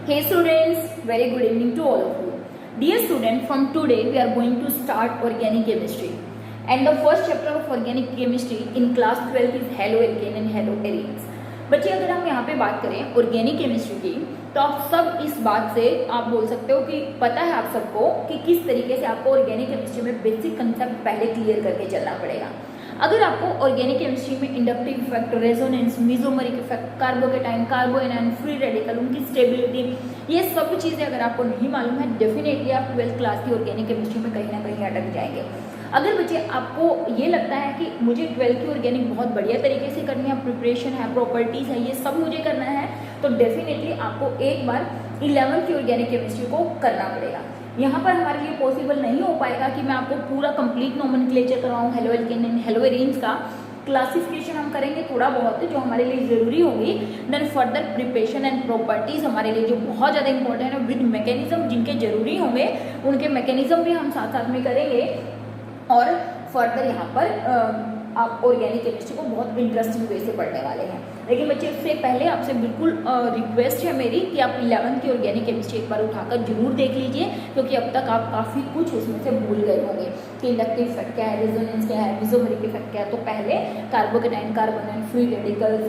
Hey students, very good evening to all of you. Dear students, from today we are going to start organic chemistry. And the first chapter of organic chemistry in class 12 is haloalkane and haloarenes. बच्चे अगर हम यहाँ पे बात करें organic chemistry की, तो आप सब इस बात से आप बोल सकते हो कि पता है आप सबको कि किस तरीके से आपको ऑर्गेनिक केमिस्ट्री में बेसिक कंसेप्ट पहले क्लियर करके चलना पड़ेगा। अगर आपको ऑर्गेनिक केमिस्ट्री में inductive effect, resonance, mesomeric effect, carbocation, कार्बोएनायन, free radical, उनकी स्टेबिलिटी, ये सब चीज़ें अगर आपको नहीं मालूम है, डेफिनेटली आप 12th क्लास की ऑर्गेनिक केमिस्ट्री में कहीं ना कहीं अटक जाएंगे। अगर बच्चे आपको ये लगता है कि मुझे 12th की ऑर्गेनिक बहुत बढ़िया तरीके से करनी है, प्रिपरेशन है, प्रॉपर्टीज़ है, ये सब मुझे करना है, तो डेफिनेटली आपको एक बार 11th की ऑर्गेनिक केमिस्ट्री को करना पड़ेगा। यहाँ पर हमारे लिए पॉसिबल नहीं हो पाएगा कि मैं आपको पूरा कंप्लीट नोमेनक्लेचर करवाऊँ हेलोएल्केन एंड हेलोएरीन्स का। क्लासिफिकेशन हम करेंगे थोड़ा बहुत जो हमारे लिए ज़रूरी होगी, then further preparation and properties हमारे लिए जो बहुत ज़्यादा इंपॉर्टेंट है, विद मैकेनिज्म जिनके जरूरी होंगे उनके मैकेनिज्म भी हम साथ साथ में करेंगे। और फर्दर यहाँ पर आप ऑर्गेनिक केमिस्ट्री को बहुत इंटरेस्टिंग वे से पढ़ने वाले हैं। लेकिन बच्चे उससे पहले आपसे बिल्कुल रिक्वेस्ट है मेरी कि आप 11th की ऑर्गेनिक केमिस्ट्री एक बार उठाकर जरूर देख लीजिए, क्योंकि अब तक आप काफ़ी कुछ उसमें से भूल गए होंगे कि इंडक्टिव इफेक्ट क्या है, रेजोनेंस क्या है, मेसोमेरिक इफेक्ट क्या है। तो पहले कार्बोकेटाइन, कार्बोनाइन, फ्री रेडिकल्स,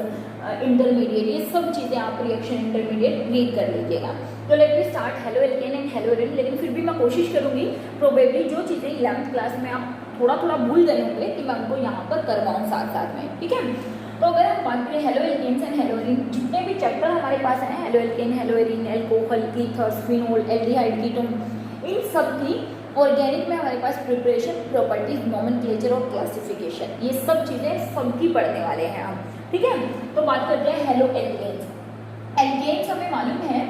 इंटरमीडिएट, ये सब चीज़ें आप रिएक्शन इंटरमीडिएट रीड कर लीजिएगा। तो let me start haloalkane and haloarene. लेकिन फिर भी मैं कोशिश करूँगी प्रोबेबली जो चीज़ें 11th क्लास में आप थोड़ा थोड़ा भूल गए होंगे कि मैं उनको यहाँ पर करवाऊँ साथ साथ में, ठीक है। तो अगर हम बात करें हेलोएल्केन्स एंड हेलोएरीन, जितने भी चैप्टर हमारे पास हैं, haloalkane, haloarene, alcohol, ethers, phenol, aldehyde, ketone, इन सब की ऑर्गेनिक में हमारे पास प्रिपरेशन, प्रॉपर्टीज, नोमेनक्लेचर और क्लासिफिकेशन, ये सब चीज़ें सबकी पढ़ने वाले हैं हम, ठीक है। तो बात करते हैं हेलोएल्केन्स। एल्केन्स हमें मालूम है,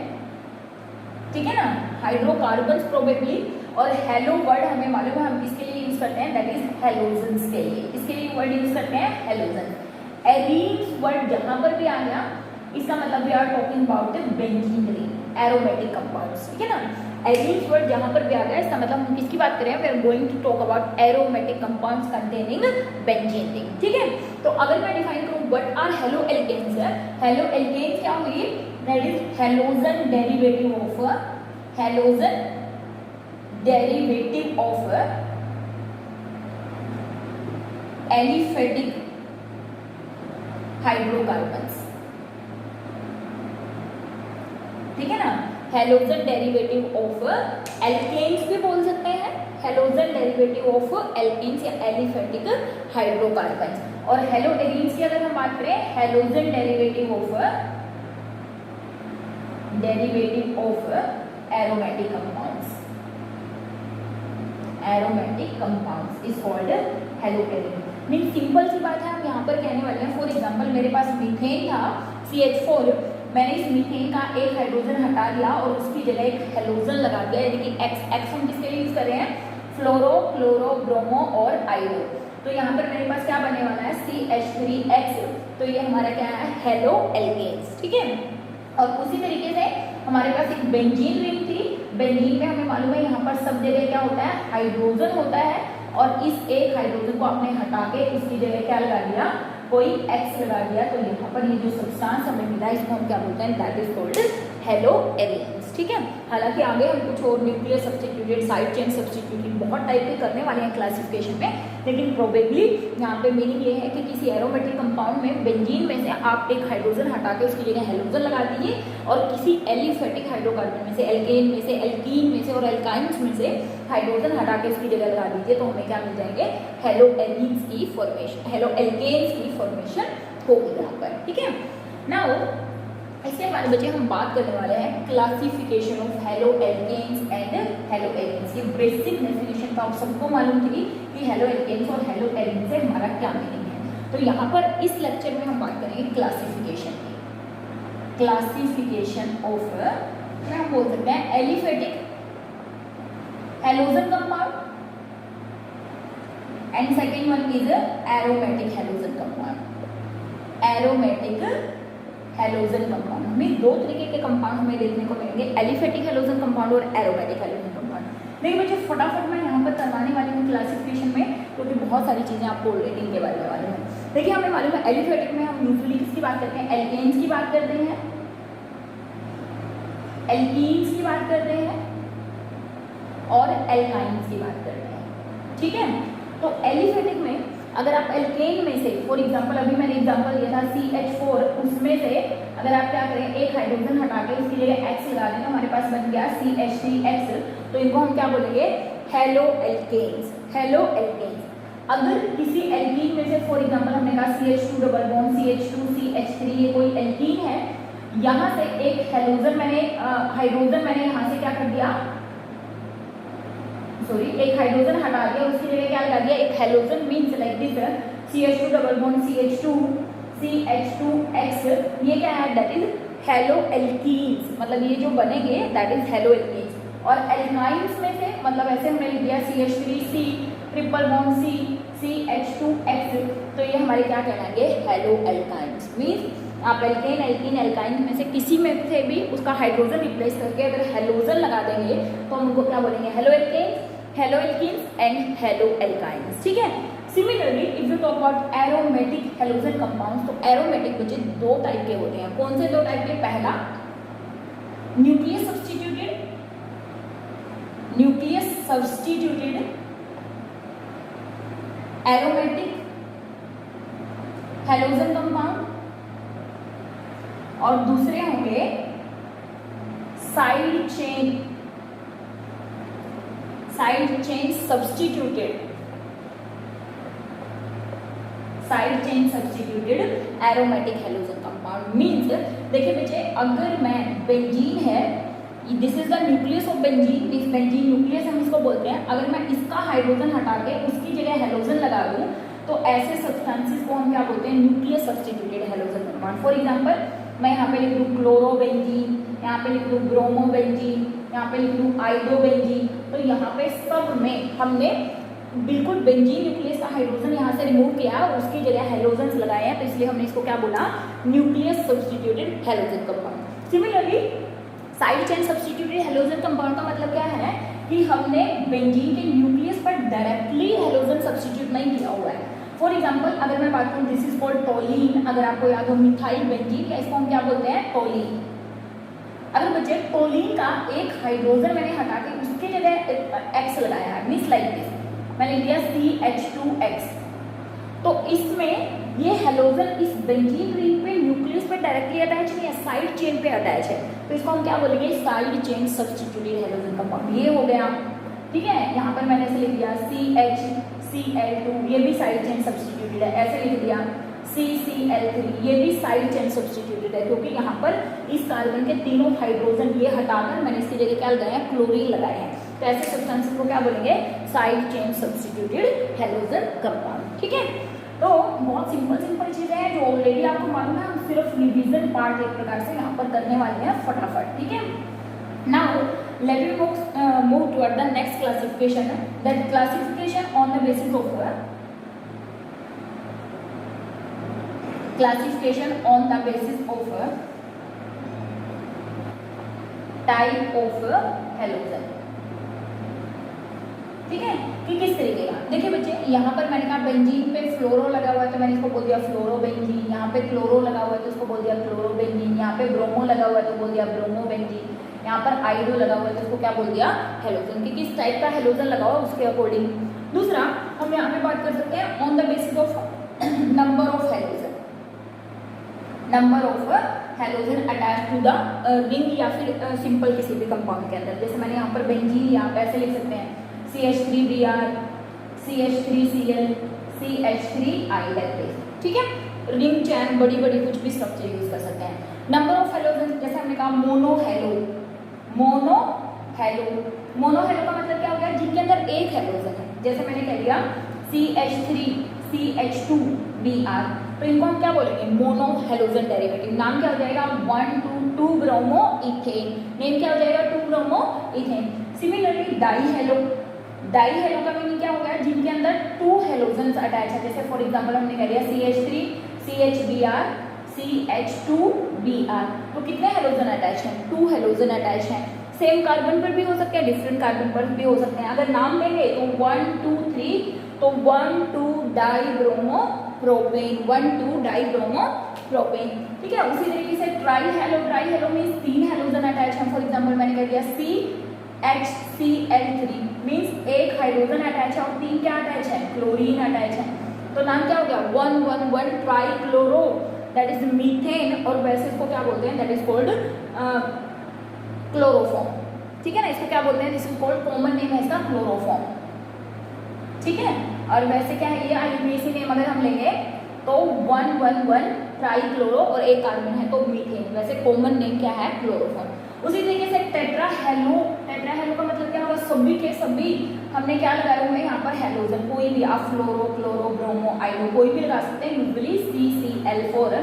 ठीक है ना, हाइड्रोकार्बन्स प्रोबेबली, और हेलो वर्ड हमें मालूम है हम किसके लिए यूज करते हैं, दैट इज हेलोजन्स के लिए। इसके लिए वर्ड यूज करते हैं हेलोजन। एरीन्स वर्ड जहां पर भी आ गया, इसका मतलब we are talking about the benzene ring, aromatic compounds, ठीक है ना। एरीन्स वर्ड जहां पर भी आ गया, इसका मतलब हम किसकी बात करें, we are going to talk about aromatic compounds containing benzene ring, ठीक है। तो अगर मैं डिफाइन करूं व्हाट आर हेलोएल्केन्स, हेलोएल्केन्स क्या हुई, that is halogen derivative of, halogen derivative of aliphatic hydrocarbons, ठीक है ना। हेलोजन डेरिवेटिव ऑफ एल्केन्स भी बोल सकते हैं, हेलोजन डेरिवेटिव ऑफ एल्केन्स या एलिफेटिक हाइड्रोकार्बन्स। और हेलोएरीन्स की अगर हम बात करें, halogen derivative of aromatic compounds, aromatic compounds is called haloarene. Mean simple सी बात है, हम यहाँ पर कहने वाले हैं, फॉर एग्जांपल मेरे पास मीथेन था CH4, मैंने इस मीथेन का एक हाइड्रोजन हटा दिया और उसकी जगह एक हेलोजन लगा दिया, यानी कि एक्स हम किसके लिए यूज कर रहे हैं, फ्लोरो, क्लोरो, ब्रोमो और आयोडो। तो यहाँ पर मेरे पास क्या बनने वाला है, CH3X, तो ये हमारा क्या है, हेलोएल्केन्स, ठीक है। और उसी तरीके से हमारे पास एक बेंजीन रिंग थी, बेंजीन में हमें मालूम है यहाँ पर सब जगह क्या होता है, हाइड्रोजन होता है, और इस एक हाइड्रोजन को आपने हटा के इसकी जगह क्या लगा दिया, कोई X लगा दिया, तो यहाँ पर ये जो सब्सटेंस हमें मिला इसको हम क्या बोलते हैं, दैट इज कॉल्ड हेलोएरीन्स, ठीक है। हालांकि आगे हम कुछ और nuclear substituted, side chain substituted बहुत टाइप के करने वाले हैं क्लासिफिकेशन में, लेकिन प्रोबेबली यहाँ पे मीनिंग ये है कि किसी एरोमेटिक कंपाउंड में बेंजीन में से आप एक हाइड्रोजन हटा के उसकी जगह हेलोजन लगा दीजिए, और किसी एलिफेटिक हाइड्रोकार्बन में से, एल्केन में से, एल्कीन में से और एल्काइन्स में से हाइड्रोजन हटा के उसकी जगह लगा दीजिए, तो हमें क्या मिल जाएंगे, हेलोएरीन्स की फॉर्मेशन, हेलोएल्केन्स की फॉर्मेशन होगी यहाँ पर, ठीक है। नाउ इसके बाद बच्चे हम बात करने वाले हैं classification of haloalkanes and haloarenes. ये बेसिक डेफिनेशन तो आप सबको मालूम थी कि हेलोएल्केन्स और हेलोएरीन्स से हमारा क्या मीनिंग है। तो यहाँ पर इस लेक्चर में हम बात करेंगे क्लासिफिकेशन की, क्लासिफिकेशन ऑफ, क्या हम बोल सकते हैं, aliphatic halogen compound and second one is aromatic halogen compound, aromatic halogen compound. हमें दो तरीके के कंपाउंड हमें देखने को मिलेंगे, एलिफेटिक हेलोजन कंपाउंड और एरोमेटिक हेलोजन कंपाउंड। देखिए बच्चे फटाफट मैं यहाँ पर करवाने वाली हूँ क्लासिफिकेशन में, क्योंकि बहुत सारी चीज़ें आपको ऑलरेडी इनके बारे में मालूम है। देखिए हमें मालूम है एलिफेटिक में हम यूजुअली किसकी बात करते हैं, एल्केन्स की बात करते हैं, एल्कीन्स की बात कर रहे हैं और एल्काइंस की बात कर रहे हैं, ठीक है। तो एलिफेटिक में अगर आप एल्केन में से फॉर एग्जांपल अभी मैंने एग्जांपल दिया था CH4, उसमें से अगर आप क्या करें एक हाइड्रोजन हटा के उसकी जगह X लगा दें तो हमारे पास बन गया CH3X, तो इनको हम क्या बोलेंगे, हेलो एल्केन्स, हेलो एल्केन्स। अगर किसी एल्कीन में से फॉर एग्जांपल हमने कहा CH2 double bond CH2 CH3 ये कोई एल्कीन है, यहाँ से एक हाइड्रोजन मैंने यहाँ से क्या कर दिया, सॉरी एक हाइड्रोजन हटा दिया, उसकी जगह क्या लगा दिया, एक halogen, means like this CH2 double bond CH2 CH2X, ये क्या है, दैट इज हेलो एल्कीन्स, मतलब ये जो बनेंगे दैट इज हेलो एल्कीन्स। और एल्काइंस में से मतलब ऐसे हमने लिख दिया CH3C triple bond C CH2X, तो ये हमारे क्या कहलाएंगे, हेलो एल्काइंस। मींस आप एल्केन एल्कीन एल्काइन में से किसी में से भी उसका हाइड्रोजन रिप्लेस करके अगर हेलोजन लगा देंगे तो हम उनको क्या बोलेंगे, halo alkanes, halo alkenes and halo alkynes, ठीक है। Similarly if you talk about aromatic halogen compounds, तो एरोमेटिक बच्चे दो टाइप के होते हैं। कौन से दो टाइप के, पहला nucleus substituted aromatic halogen compound, और दूसरे होंगे side chain substituted aromatic halogen compound. Means देखिए बच्चे, अगर मैं बेंजीन है, this is the nucleus of benzene, this benzene nucleus हम इसको बोलते हैं, अगर मैं इसका हाइड्रोजन हटा के उसकी जगह हेलोजन लगा दूं तो ऐसे सब्सटेंसेस को हम क्या बोलते हैं, nucleus substituted halogen compound. For example मैं यहाँ पे लिख दूँ क्लोरोबेंजीन, यहाँ पे लिख दूँ ब्रोमोबेंजीन, यहाँ पे लिख दूँ आइडोबेंजीन, तो यहाँ पे सब में हमने बिल्कुल बेंजीन न्यूक्लियस का हाइड्रोजन यहाँ से रिमूव किया और उसकी जगह हेलोजन्स लगाए हैं, तो इसलिए हमने इसको क्या बोला, nucleus substituted halogen compound. Similarly side chain substituted halogen compound का मतलब क्या है कि हमने बेंजीन के न्यूक्लियस पर डायरेक्टली हेलोजन सब्स्टिट्यूट नहीं किया हुआ है। फॉर एग्जाम्पल अगर मैं बात करूँ, दिस इज कॉल्ड टोलीन, अगर आपको याद हो मिथाइल बेंजीन, या इसको हम क्या बोलते हैं, टोलीन। अगर बच्चे टोलीन का एक हाइड्रोजन मैंने हटा के उसकी जगह X लगाया है, मींस लाइक दिस, मैंने लिख दिया CH2X, तो इसमें ये हेलोजन इस बेंजीन रिंग पे न्यूक्लियस पे डायरेक्टली अटैच नहीं है, साइड चेन पे अटैच है, तो इसको हम क्या बोलेंगे, side chain substituted halogen compound. ये हो गया, ठीक है। यहाँ पर मैंने ऐसे लिख दिया CHCl2, ये भी साइड चेन सब्स्टिट्यूटेड है, ऐसे लिख दिया CCl3, ये भी साइड चेन सब्स्टिट्यूटेड है, क्योंकि यहाँ पर इस कार्बन के तीनों हाइड्रोजन ये हटाकर मैंने इसकी जगह क्या लगाया, क्लोरीन लगाए हैं, तो ऐसे सब्सटेंसेस को क्या बोलेंगे, side chain substituted halogen compound, ठीक है। तो बहुत सिंपल चीजें हैं जो ऑलरेडी आपको मालूम है, हम सिर्फ रिवीजन पार्ट एक प्रकार से यहाँ पर करने वाले हैं फटाफट, ठीक है। Now let me move toward the next classification, that classification on the basis of type of halogen, ठीक है, कि किस तरीके का। देखिए बच्चे, यहाँ पर मैंने कहा बेंजीन पे फ्लोरो लगा हुआ है तो मैंने इसको बोल दिया फ्लोरोबेंजीन, यहाँ पे क्लोरो लगा हुआ है तो इसको बोल दिया क्लोरोबेंजीन, यहाँ पे ब्रोमो लगा हुआ है तो बोल दिया ब्रोमोबेंजीन, यहाँ पर आइडो लगा हुआ है तो इसको क्या बोल दिया, हेलोजन, कि किस टाइप का हेलोजन लगा हुआ है उसके अकॉर्डिंग। दूसरा हम यहाँ पे बात कर सकते हैं on the basis of number of halogen attach to the ring या फिर सिंपल किसी भी कंपाउंड के अंदर। जैसे मैंने यहाँ पर बेंजीन यहाँ पे ऐसे लिख सकते हैं CH3Br, CH3Cl, CH3I, ठीक है। रिंग चैन बड़ी कुछ भी स्ट्रक्चर यूज कर सकते हैं। नंबर ऑफ हेलोजन, जैसे हमने कहा मोनो हेलो का मतलब क्या हो गया, जिनके अंदर एक हेलोजन है, जैसे मैंने कह दिया CH3 CH2Br, तो इनको हम क्या बोलेंगे, मोनो हेलोजन डेरिवेटिव। नाम क्या हो जाएगा, 2 ब्रोमो इथेन, नेम क्या हो जाएगा, 2 bromo ethane. Similarly die hello का मीनिंग क्या हो गया, जिनके अंदर 2 हेलोजन अटैच है, जैसे फॉर एग्जांपल हमने कह दिया CH3 CHBr CH2Br, तो कितने हेलोजन अटैच हैं, 2 हेलोजन अटैच हैं। सेम कार्बन पर भी हो सकते हैं, डिफरेंट कार्बन पर भी हो सकते हैं। अगर नाम देंगे तो 1 2 3, तो 1 2 die bromo propane, 1 2 die bromo propane, ठीक है। उसी तरीके से try hello means 3 halogen attach हैं। फॉर एग्जांपल गया CHCl3 मीन्स एक हाइड्रोजन अटैच है और 3 क्या अटैच है, क्लोरीन अटैच है, तो नाम क्या हो गया 111 ट्राइक्लोरो, दैट इज मीथेन, और वैसे इसको क्या बोलते हैं, दैट इज कॉल्ड क्लोरोफॉर्म, ठीक है ना, इसको क्या बोलते हैं, this is called, common name है इसका क्लोरोफॉर्म, ठीक है। और वैसे क्या है ये आईयूपीएसी नेम अगर हम लेंगे तो 111 ट्राइक्लोरो और एक कार्बन है तो मीथेन, वैसे कॉमन नेम क्या है, क्लोरोफॉर्म। उसी तरीके से टेट्राहेलो, टेट्राहेलो का मतलब क्या होगा, सभी के सभी हमने क्या लगाए हुए हैं यहाँ पर हेलोजन, कोई भी आप फ्लोरो, क्लोरो, ब्रोमो, आइनो कोई भी लगा सकते हैं, यूजुअली CCl4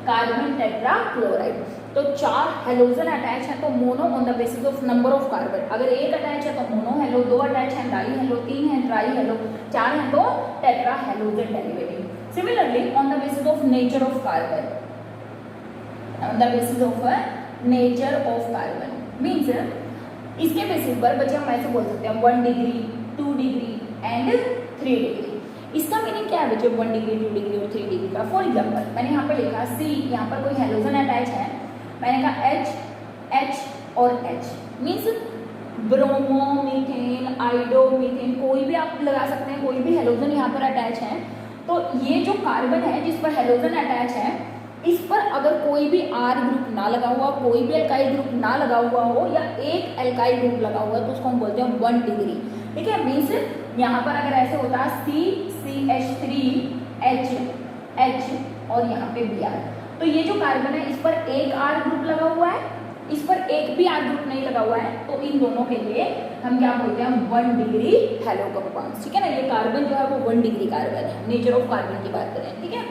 कार्बन टेट्राक्लोराइड। तो 4 हेलोजन अटैच है तो mono on the basis of number of carbon, अगर एक अटैच है तो मोनो हेलो, 2 अटैच है डाई हेलो, 3 है ट्राई हेलो, 4 है तो tetra halogen derivative. Similarly on the basis of nature of carbon, on the basis of nature of carbon means इसके basis पर बच्चे हम ऐसे बोल सकते हैं 1 डिग्री, 2 डिग्री एंड 3 डिग्री। इसका मीनिंग क्या है बच्चे 1 डिग्री, 2 डिग्री और 3 डिग्री का। फॉर एग्जाम्पल मैंने यहाँ पे लिखा C, यहाँ पर कोई हेलोजन अटैच है, मैंने कहा H और H means bromo, methane, आइडो, methane कोई भी आप लगा सकते हैं, कोई भी हेलोजन यहाँ पर अटैच है, तो ये जो कार्बन है जिस पर हेलोजन अटैच है इस पर अगर कोई भी R ग्रुप ना लगा हुआ, कोई भी एल्काइल ग्रुप ना लगा हुआ हो या एक एल्काइल ग्रुप लगा हुआ है तो उसको हम बोलते हैं 1 डिग्री, ठीक है। मीन्स यहाँ पर अगर ऐसे होता है CCH3H और यहाँ पे Br, तो ये जो कार्बन है इस पर एक R ग्रुप लगा हुआ है, इस पर एक भी R ग्रुप नहीं लगा हुआ है, तो इन दोनों के लिए हम क्या बोलते हैं 1 डिग्री हेलो कंपाउंड, ठीक है ना। ये कार्बन जो है वो 1 डिग्री कार्बन है, नेचर ऑफ कार्बन की बात करें, ठीक है।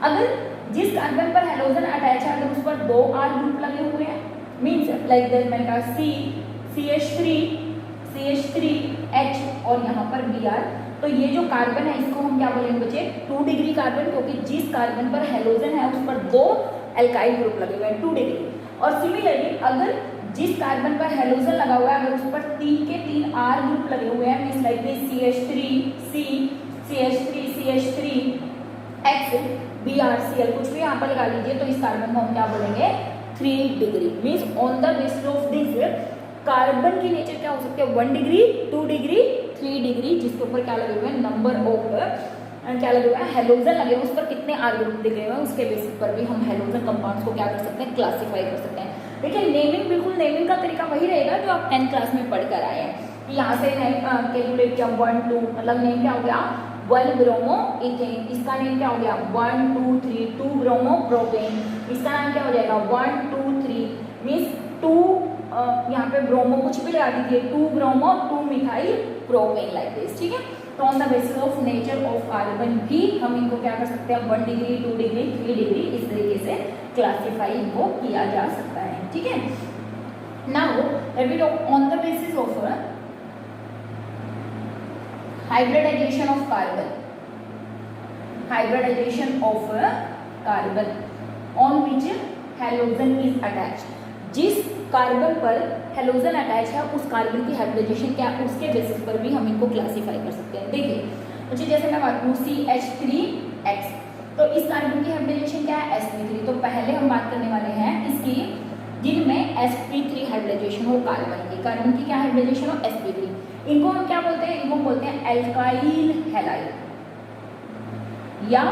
अगर जिस कार्बन पर हेलोजन अटैच है अगर उस पर 2 R ग्रुप लगे हुए हैं मीन्स लाइक दैट, मैंने कहा CH3H और यहाँ पर Br, तो ये जो कार्बन है इसको हम क्या बोलेंगे बच्चे 2 डिग्री कार्बन, क्योंकि जिस कार्बन पर हेलोजन है उस पर 2 एल्काइल ग्रुप लगे हुए हैं 2 डिग्री। और सिमिलरली अगर जिस कार्बन पर हेलोजन लगा हुआ है अगर उस पर 3 के 3 R ग्रुप लगे हुए हैं मीन्स लाइक CH3X BrCl कुछ भी यहाँ पर लगा लीजिए, तो इस कार्बन को हम क्या बोलेंगे 3 degree. Means on the basis of this carbon की नेचर क्या हो सकती है 1 डिग्री, 2 डिग्री, 3 डिग्री, जिसके ऊपर क्या लगे हुए हैं नंबर ऑफ क्या लगे हुए हैं हेलोजन लगे हुए, उस पर कितने R ग्रुप दिखे हुए हैं उसके बेसिस पर भी हम हेलोजन कंपाउंड्स को क्या कर सकते हैं, क्लासीफाई कर सकते हैं। देखिए नेमिंग, बिल्कुल नेमिंग का तरीका वही रहेगा जो आप 10th क्लास में पढ़कर आए हैं। यहाँ से कैलकुलेट किया 1 2, मतलब नेम क्या हो गया 1 ब्रोमो इथेन, इसका नेम क्या हो गया 1 2 3 2 ब्रोमो प्रोपेन, इसका नाम क्या हो जाएगा 1 2 3 मीन्स 2 यहाँ पे ब्रोमो कुछ भी लगा दीजिए 2 bromo 2 methyl propane like this, ठीक है। तो on the basis of nature of carbon भी हम इनको क्या कर सकते हैं 1 डिग्री, 2 डिग्री, 3 डिग्री इस तरीके से क्लासीफाई इनको किया जा सकता है, ठीक है। Now let me talk on the basis of hybridization of carbon, hybridization of carbon on which halogen is attached, जिस कार्बन पर हेलोजन अटैच है उस कार्बन की हाइब्रिडाइजेशन क्या है उसके बेसिस पर भी हम इनको क्लासीफाई कर सकते हैं। देखिए मुझे जैसे मैं बात करूँ CH3X, तो इस कार्बन की हाइब्रिडाइजेशन क्या है sp3, तो पहले हम बात करने वाले हैं इसकी जिनमें sp3 हाइब्रिडाइजेशन हो कार्बन की क्या हाइब्रिडाइजेशन हो sp3, इनको हम क्या बोलते हैं, इनको बोलते हैं एल्काइल हैलाइड या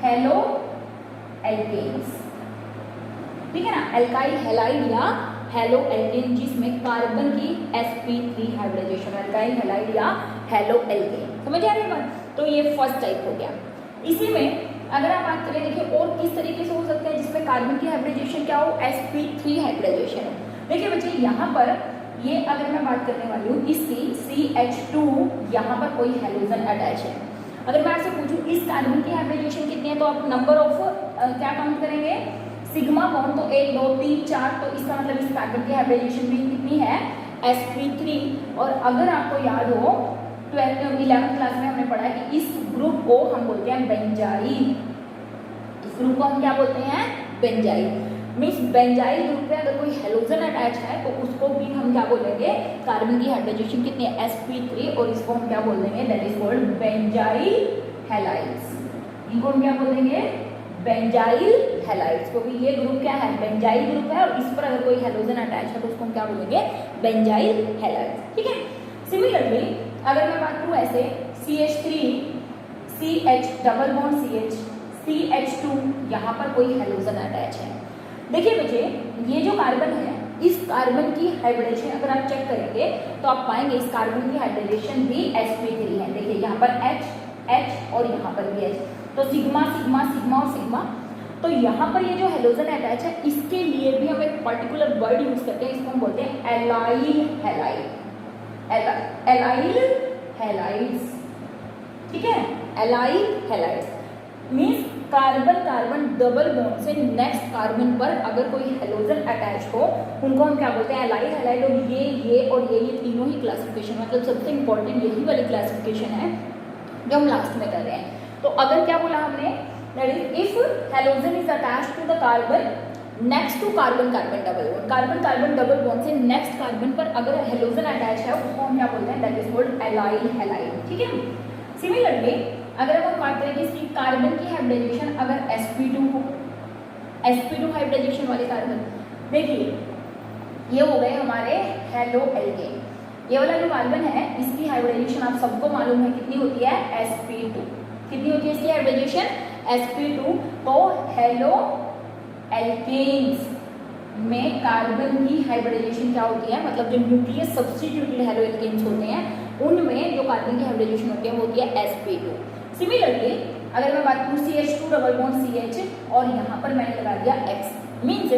हेलो एल्केन्स, ठीक है ना, एल्काइल हैलाइड या हेलो एल्केन जिसमें कार्बन की sp3 हाइब्रिडाइजेशन, एल्काइल हैलाइड या हेलो एल्केन, समझ आ रही है बात। तो ये फर्स्ट टाइप हो गया। इसी में अगर आप बात करें देखिए और किस तरीके से हो सकता है जिसमें कार्बन की हाइब्रिडाइजेशन क्या हो sp3 हाइब्रिडाइजेशन हो। देखिए बच्चे यहाँ पर ये अगर मैं बात करने वाली हूँ इसकी CH2 यहाँ पर कोई हेलोजन अटैच है, अगर मैं आपसे पूछूं इस कार्बन की हाइब्रिडाइजेशन कितनी है तो आप नंबर ऑफ क्या काउंट करेंगे सिग्मा बॉन्ड, तो 1 2 3 4, तो इसका मतलब इस कार्बन की हाइब्रिडाइजेशन भी कितनी है sp3। और अगर आपको याद हो 11th क्लास में हमने पढ़ा है कि इस ग्रुप को हम बोलते हैं बेंजाइल, इस ग्रुप को हम क्या बोलते हैं बेंजाइल। मीन्स बेंजाइल ग्रुप में अगर कोई हेलोजन अटैच है तो उसको भी हम क्या बोलेंगे कार्बन की हाइब्रिडाइजेशन कितनी है sp3, और इसको हम क्या बोल देंगे that is called benzyl halides, इनको हम क्या बोल देंगे बेंजाइल हैलाइड्स, क्योंकि ये ग्रुप क्या है, बेंजाइल ग्रुप है, और इस पर अगर कोई हेलोजन अटैच है तो उसको हम क्या बोलेंगे, बेंजाइल हैलाइड्स। ठीक है। सिमिलरली अगर मैं बात करूँ ऐसे CH3 CH double bond CH CH2, यहाँ पर कोई हेलोजन अटैच है। देखिए बच्चे, ये जो कार्बन है, इस कार्बन की हाइब्रिडेशन अगर आप चेक करेंगे तो आप पाएंगे इस कार्बन की हाइब्रिडेशन भी sp3 है। देखिए यहाँ पर H और यहाँ पर भी H, तो सिग्मा सिग्मा सिग्मा और सिग्मा। तो यहाँ पर ये जो हेलोजन अटैच है, इसके लिए भी हम एक पर्टिकुलर वर्ड यूज करते हैं, इसको हम बोलते हैं एलाइल हैलाइड, एलाइल हैलाइड्स। ठीक है, allyl halides means carbon carbon double bond से नेक्स्ट कार्बन पर अगर कोई हेलोजन अटैच हो, उनको हम क्या बोलते हैं, एलाइल हैलाइड। और ये और ये तीनों ही क्लासिफिकेशन, मतलब सबसे इंपॉर्टेंट यही वाली क्लासिफिकेशन है जो हम लास्ट में कर रहे हैं। तो अगर क्या बोला हमने, that is if halogen is attached to the carbon next to carbon carbon double bond, carbon carbon double bond से नेक्स्ट कार्बन पर अगर हेलोजन अटैच है, उसको हम क्या बोलते हैं, that is called allyl halide. ठीक है। सिमिलरली अगर हम बात करें कि इसकी कार्बन की हाइब्रिडेशन अगर sp2 हो, sp2 हाइब्रिडेशन वाले कार्बन, देखिए ये हो गए हमारे हेलो एल्केन। ये वाला जो कार्बन है, इसकी हाइब्रिडेशन आप सबको मालूम है कितनी होती है, sp2। कितनी होती है इसकी हाइब्रिडेशन, sp2। तो हेलो एल्केन्स में कार्बन की हाइब्रिडेशन क्या होती है, मतलब जो न्यूक्लियस सब्स्टिट्यूटेड हेलो एल्केन्स होते हैं, उनमें जो कार्बन की हाइब्रिडेशन होती है वो होती है sp2। सिमिलरली अगर मैं बात करूँ CH2 डबल बॉन्ड CH और यहाँ पर मैंने लगा दिया X, मीन्स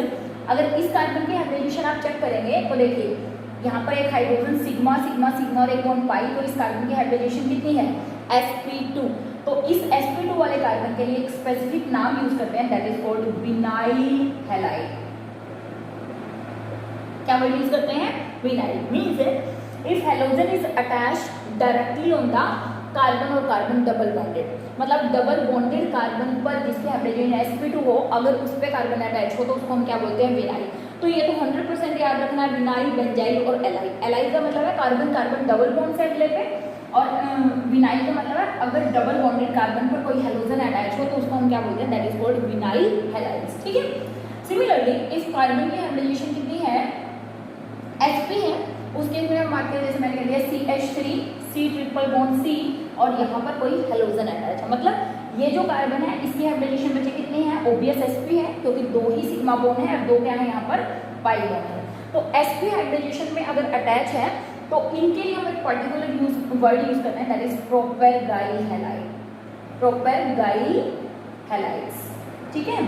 अगर इस कार्बन की हाइब्रिडेशन आप चेक करेंगे तो देखिए यहाँ पर एक हाइड्रोजन सिग्मा सिग्मा सिग्मा और एक बॉन्ड पाई, तो इस कार्बन की हाइब्रिडेशन कितनी है, sp2। तो इस sp2 वाले कार्बन के लिए एक स्पेसिफिक नाम यूज करते हैं, that is called vinyl halide. क्या वर्ड यूज करते हैं, vinyl. Means if halogen is attached directly on the carbon और कार्बन डबल बॉन्डेड, मतलब डबल बॉन्डेड कार्बन पर जिसके हाइब्रिडेशन sp2 हो, अगर उस पर कार्बन अटैच हो तो उसको हम क्या बोलते हैं, विनाइल। तो ये तो 100% याद रखना है, विनाइल, बेंजाइल और एलाइल। एलाइल का मतलब है कार्बन कार्बन डबल बॉन्ड से अगले पे, और विनाइल का मतलब है अगर डबल बॉन्डेड कार्बन पर कोई हेलोजन अटैच हो तो उसको हम क्या बोलते हैं, that is called vinyl halides. ठीक है। सिमिलरली इस कार्बन की हाइब्रिडेशन कितनी है, sp है, उसके लिए हम बात करें, जैसे मैंने कह दिया CH3 C triple bond C और यहाँ पर कोई हेलोजन अटैच है, मतलब ये जो कार्बन है इसकी हाइब्रिडेशन बचे कितनी है, ओबियस sp है, क्योंकि दो ही सिग्मा बॉन्ड है और दो क्या है यहाँ पर पाई बॉन्ड है। तो sp हाइब्रिडेशन में अगर अटैच है तो इनके लिए हम एक पर्टिकुलर वर्ड यूज करते हैं, दैट इज प्रोपेरगाइल हैलाइड, प्रोपेरगाइल हैलाइड्स। ठीक है,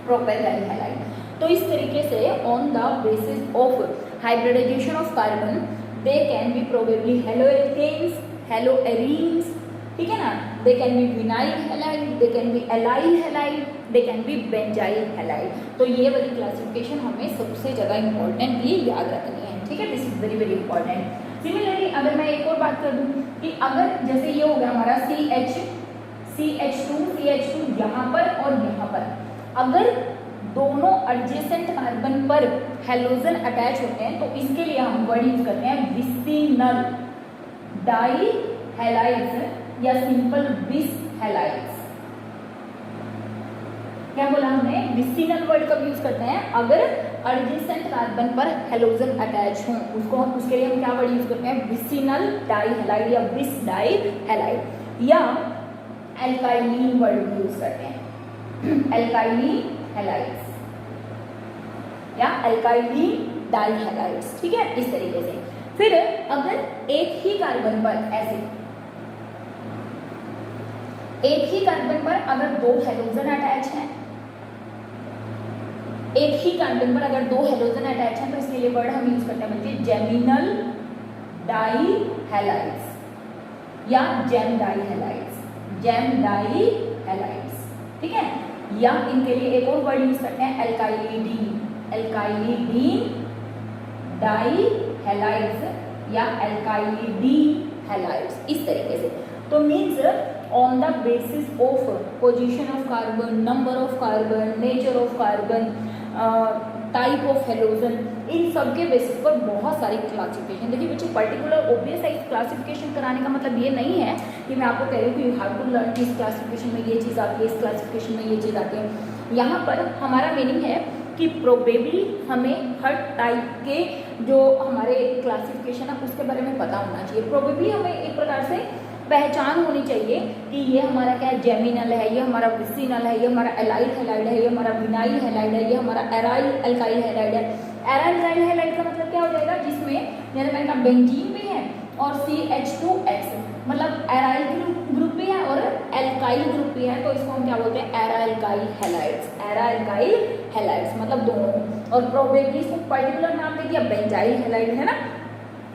प्रोपेरगाइल हैलाइड। तो इस तरीके से on the basis of hybridization of carbon they can be probably haloalkanes, haloarenes, ठीक है ना, they can be vinyl halide, they can be allyl halide, they can be benzyl halide। तो ये वाली क्लासिफिकेशन हमें सबसे ज़्यादा इंपॉर्टेंट ये याद रखनी है। ठीक है, this is very very important. Similarly अगर मैं एक और बात कर दूँ कि अगर जैसे ये हो गया हमारा CH2 यहाँ पर और यहाँ पर, अगर दोनों एडजेसेंट कार्बन पर हेलोजन अटैच होते हैं तो इसके लिए हम वर्ड यूज करते हैं विसिनल डाई हैलाइड्स या सिंपल विस हैलाइड्स। क्या बोला हमने, विसिनल वर्ड कब यूज करते हैं, अगर एडजेसेंट कार्बन पर हेलोजन अटैच हो उसको, उसके लिए हम क्या वर्ड यूज करते हैं, विसिनल डाई हैलाइड या विस डाई हैलाइड, या एल्काइलीन वर्ड यूज करते हैं, एल्काइलीन हैलाइड्स या एल्काइलीन डाई हैलाइड्स। ठीक है, इस तरीके से। फिर अगर एक ही कार्बन पर ऐसे, एक ही कार्बन पर अगर दो हेलोजन अटैच हैं, एक ही कार्बन पर अगर दो हेलोजन अटैच हैं तो इसके लिए वर्ड हम यूज करते हैं बच्चे जेमिनल डाई हैलाइड्स या gem dihalides, gem dihalides. ठीक है, या इनके लिए एक और वर्ड यूज करते हैं एल्काइलिडीन, एल्काइलिडीन डाई हैलाइड्स या एल्काइलिडीन हैलाइड्स, इस तरीके से। तो means on the basis of position of carbon, number of carbon, nature of carbon, type of halogen, इन सब के बेसिस पर बहुत सारी क्लासिफिकेशन। देखिए बच्चे, पर्टिकुलर ओबियस क्लासिफिकेशन कराने का मतलब ये नहीं है कि मैं आपको कह रही हूँ कि यू हैव टू लर्न, इस क्लासिफिकेशन में ये चीज़ आती है, इस क्लासिफिकेशन में ये चीज़ आती है। यहाँ पर हमारा मीनिंग है कि प्रोबेबली हमें हर टाइप के जो हमारे क्लासिफिकेशन है उसके बारे में पता होना चाहिए। प्रोबेबली हमें एक प्रकार से पहचान होनी चाहिए कि ये हमारा क्या है, जेमिनल है, ये हमारा विसिनल है, ये हमारा एलाइल हैलाइड है, ये हमारा विनाइल हैलाइड है, ये हमारा एराइल अल्काइल हैलाइड है। एराइल अल्काइल हैलाइड का मतलब क्या हो जाएगा, जिसमें जैसे मैंने कहा बेंजीन भी है और CH2X, मतलब एराइल ग्रुप भी है और एल्काइल ग्रुप भी है, तो इसको हम क्या बोलते हैं, era alkyl halides. Era alkyl halides मतलब दोनों। और प्रोबेबली इसको पर्टिकुलर नाम दे दिया बेंजाइल हैलाइड, है ना।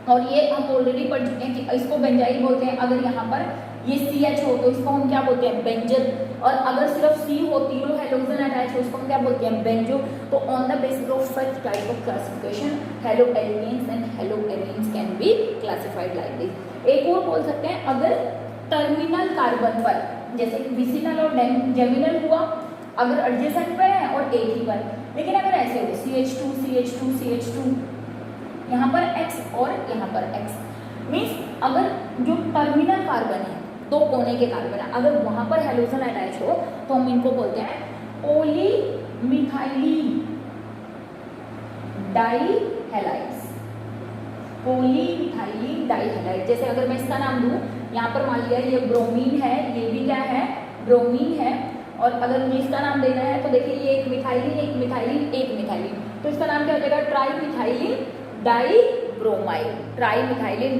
और ये हम ऑलरेडी पढ़ चुके हैं कि इसको बेंजाइल बोलते हैं। अगर यहाँ पर ये CH हो तो इसको हम क्या बोलते हैं, बेंजल। और अगर सिर्फ C हो, तीनों हेलोजन अटैच हो, इसको हम क्या बोलते हैं, बेंजो। तो on the basis of such type of classification halo alkanes and halo arenes can be classified like this. एक और बोल सकते हैं, अगर टर्मिनल कार्बन पर जैसे विसिनल और जेमिनल हुआ, अगर एडजेसेंट पर है और एक ही पर, लेकिन अगर ऐसे हो CH2 CH2 CH2, यहाँ पर X और यहाँ पर X, मीन्स अगर जो टर्मिनल कार्बन है, दो कोने के कार्बन है, अगर वहां पर हेलोजन अटैच हो तो हम इनको बोलते हैं पॉलीमिथाइलिन डाइहैलाइड्स। पॉलीमिथाइलिन डाइहैलाइड। जैसे अगर मैं इसका नाम दूं, यहाँ पर मान लिया ये ब्रोमीन है, ये भी क्या है, ब्रोमीन है। और अगर मुझे इसका नाम देना है तो देखिए ये एक मिथाइलिन, एक मिथाइलिन, एक मिथाइलिन, तो इसका नाम क्या हो जाएगा, ट्राईमिथाइलिन डाइब्रोमाइड। ट्राईमिथाइलिन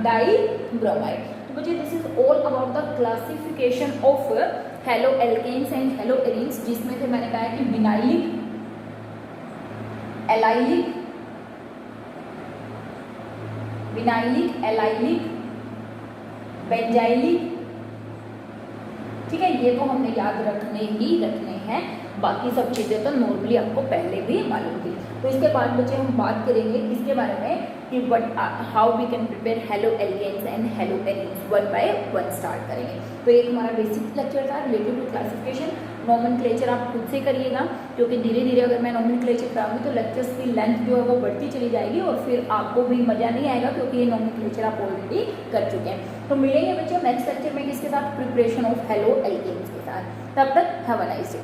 डाइब्रोमाइड। तो बच्चे this is all about the classification of halo alkanes and halo arenes, जिसमें से मैंने कहा है कि विनाइलिक, एलाइलिक, एलाइलिक, बेंजाइलिक, ठीक है। ये तो हमने याद रखने हैं, बाकी सब चीज़ें तो नॉर्मली आपको पहले भी मालूम थी। तो इसके बाद बच्चे हम बात करेंगे इसके बारे में कि how we can prepare halo alkanes and halo arenes, one by one start करेंगे। तो एक हमारा बेसिक लेक्चर था रिलेटेड टू क्लासिफिकेशन। नॉमेनक्लेचर आप खुद से करिएगा, क्योंकि धीरे धीरे अगर मैं नॉमेनक्लेचर कराऊंगी तो लेक्चर्स की लेंथ जो है वो बढ़ती चली जाएगी और फिर आपको भी मजा नहीं आएगा, क्योंकि ये नॉमेनक्लेचर आप ऑलरेडी कर चुके हैं। तो मिलेंगे बच्चों नेक्स्ट लेक्चर में किसके साथ, प्रिपरेशन ऑफ हेलो एल्केन्स के साथ। तब तक हैव अ नाइस डे।